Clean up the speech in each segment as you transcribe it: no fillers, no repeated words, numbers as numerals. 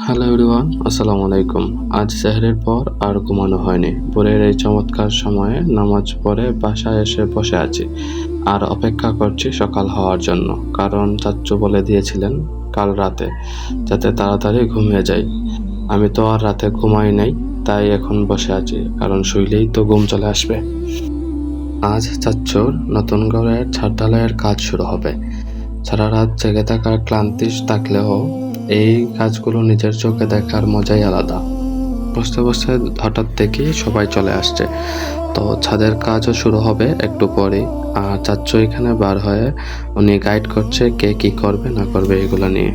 Hello everyone, আসসালামু আলাইকুম। আজ সেহরির পর আর ঘুমানো হয়নি। ভোরের এই চমৎকার সময়ে নামাজ পড়ে বাসায় এসে বসে আছি আর অপেক্ষা করছি সকাল হওয়ার জন্য। কারণ চাচ্চু বলে দিয়েছিলেন কাল রাতে যাতে তাড়াতাড়ি ঘুমিয়ে যাই। আমি তো আর রাতে ঘুমাই নাই, তাই এখন বসে আছি, কারণ শুইলেই তো ঘুম চলে আসবে। আজ চাচ্চুর নতুন ঘরের ছাদ ঢালাইয়ের কাজ শুরু হবে। সারা রাত জেগে থাকার ক্লান্তি থাকলেও এই কাজগুলো নিজের চোখে দেখার মজাই আলাদা। বসতে বসতে হঠাৎ দেখি সবাই চলে আসছে, তো ছাদের কাজও শুরু হবে একটু পরেই। আর চাচ্চু এখানে বার হয়ে উনি গাইড করছে কে কি করবে না করবে এগুলো নিয়ে।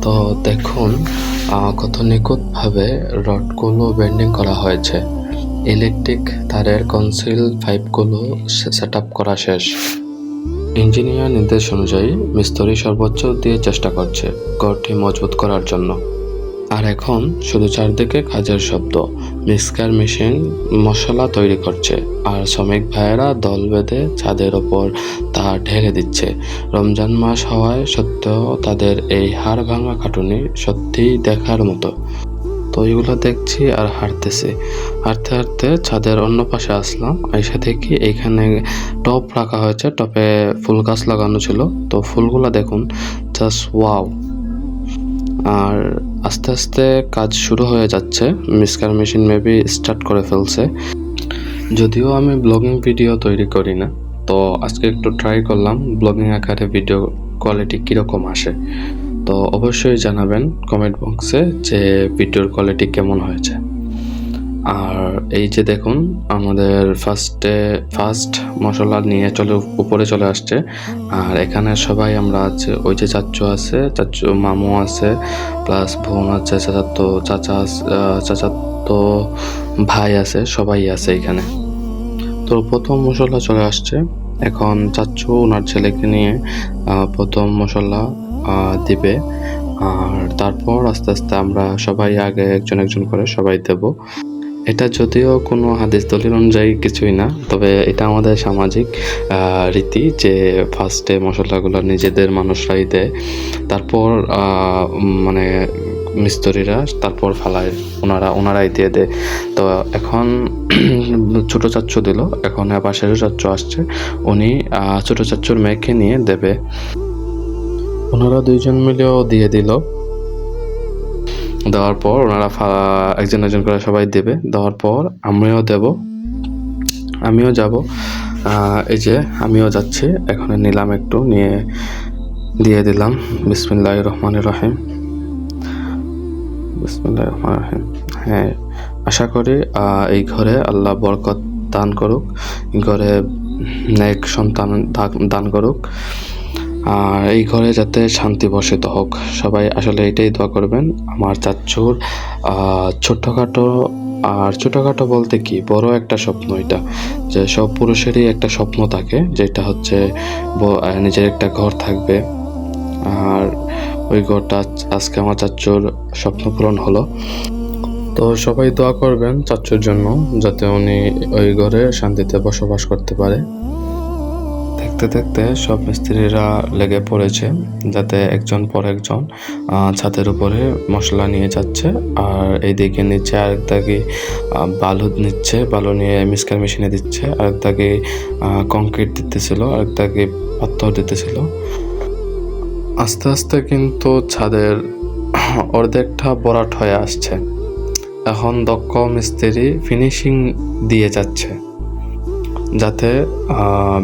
তো দেখুন কত নিখুঁতভাবে রডগুলো বেন্ডিং করা হয়েছে। ইলেকট্রিক তারের কনসিল পাইপগুলো সেট আপ করা শেষ। ইঞ্জিনিয়ার নির্দেশ অনুযায়ী মিস্ত্রি সর্বোচ্চ দিয়ে চেষ্টা করছে ঘরটি মজবুত করার জন্য। আর এখন শুধু চারদিকে কাজের শব্দ। মিক্সার মেশিন মশলা তৈরি করছে আর শ্রমিক ভাইয়েরা দল বেঁধে ছাদের ওপর তা ঢেলে দিচ্ছে। রমজান মাস হওয়ায় সত্ত্বেও তাদের এই হাড় ভাঙা খাটুনি সত্যিই দেখার মতো। তো এগুলো দেখছি আর হাঁটতেছি। হাঁটতে হাঁটতে ছাদের অন্য পাশে আসলাম, এসে দেখি এইখানে টব রাখা হয়েছে, টবে ফুল গাছ লাগানো ছিল। তো ফুলগুলা দেখুন, জাস্ট ওয়াও। আর আস্তে আস্তে কাজ শুরু হয়ে যাচ্ছে। মিক্সার মেশিন মেবি স্টার্ট করে ফেলছে। যদিও আমি ব্লগিং ভিডিও তৈরি করি না, তো আজকে একটু ট্রাই করলাম ব্লগিং আকারে ভিডিও কোয়ালিটি কীরকম আসে। তো অবশ্যই জানাবেন কমেন্ট বক্সে যে ভিডিওর কোয়ালিটি কেমন হয়েছে। আর এই যে দেখুন আমাদের ফার্স্ট মশলা নিয়ে উপরে চলে আসছে। আর এখানে সবাই আমরা আছে, ওই যে চাচ্চু মামু আছে, প্লাস বোন আছে, চাচাতো ভাই আছে, সবাই আছে এখানে। তো প্রথম মশলা চলে আসছে। এখন চাচ্চু ওনার ছেলেকে নিয়ে প্রথম মশলা দিবে। আর তারপর আস্তে আস্তে আমরা সবাই আগে একজন একজন করে সবাই দেব। এটা যদিও কোনো হাদিস দলিল অনুযায়ী কিছুই না, তবে এটা আমাদের সামাজিক রীতি যে ফার্স্টে মশলাগুলো নিজেদের মানুষরাই দেয়, তারপর মানে মিস্ত্রিরা তারপর ফেলায়, ওনারাই দিয়ে দেয়। তো এখন ছোট চাচ্চু দিল, এখন পাশের চাচ্চু আসছে, উনি ছোট চাচ্চুর মেয়েকে নিয়ে দেবে। ওনারা দুইজন মিলেও দিয়ে দিল। দেওয়ার পর ওনারা একজন একজন করে সবাই দেবে। দেওয়ার পর আমিও দেব, আমিও যাব। এই যে আমিও যাচ্ছি, এখন নিলাম একটু, নিয়ে দিয়ে দিলাম। বিসমিল্লাহির রহমানির রহিম, বিসমিল্লাহির রহমানির রহিম। হ্যাঁ, আশা করি এই ঘরে আল্লাহ বরকত দান করুক, ঘরে নেক সন্তান দান করুক, আর এই ঘরে যাতে শান্তি বসিত হোক। সবাই আসলে এটাই দোয়া করবেন। আমার চাচ্চুর ছোটোখাটো বলতে কি, বড় একটা স্বপ্ন এটা, যে সব পুরুষেরই একটা স্বপ্ন থাকে, যেটা হচ্ছে নিজের একটা ঘর থাকবে। আর ওই ঘরটা আজকে আমার চাচ্চুর স্বপ্ন পূরণ হলো। তো সবাই দোয়া করবেন চাচ্চুর জন্য, যাতে উনি ওই ঘরে শান্তিতে বসবাস করতে পারে। দেখতে দেখতে সব মিস্ত্রিরা লেগে পড়েছে, যাতে একজন পর একজন ছাদের উপরে মশলা নিয়ে যাচ্ছে। আর এইদিকে নিচে আরেক দাগে বালু নিচ্ছে, বালু নিয়ে মিক্সার মেশিনে দিচ্ছে, আরেক দাগে কংক্রিট দিতেছিল, আরেক দাগে পাথর দিতেছিল। আস্তে আস্তে কিন্তু ছাদের অর্ধেকটা ভরাট হয়ে আসছে। এখন দক্ষ মিস্ত্রি ফিনিশিং দিয়ে যাচ্ছে, যাতে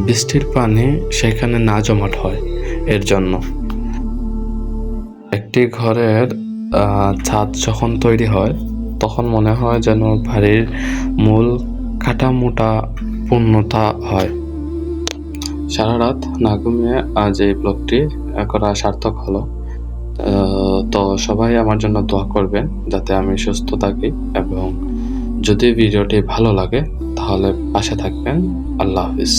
বৃষ্টির পানি সেখানে না জমাট হয়। এর জন্য একটি ঘরের ছাদ যখন তৈরি হয়, তখন মনে হয় যেন বাড়ির মূল কাটামোটা পূর্ণতা হয়। সারা রাত না ঘুমিয়ে আজ এই ব্লগটি করা সার্থক হলো। তো সবাই আমার জন্য দোয়া করবেন যাতে আমি সুস্থ থাকি, এবং যদি ভিডিওটি ভালো লাগে তাহলে পাশে থাকবেন। আল্লাহ হাফিজ।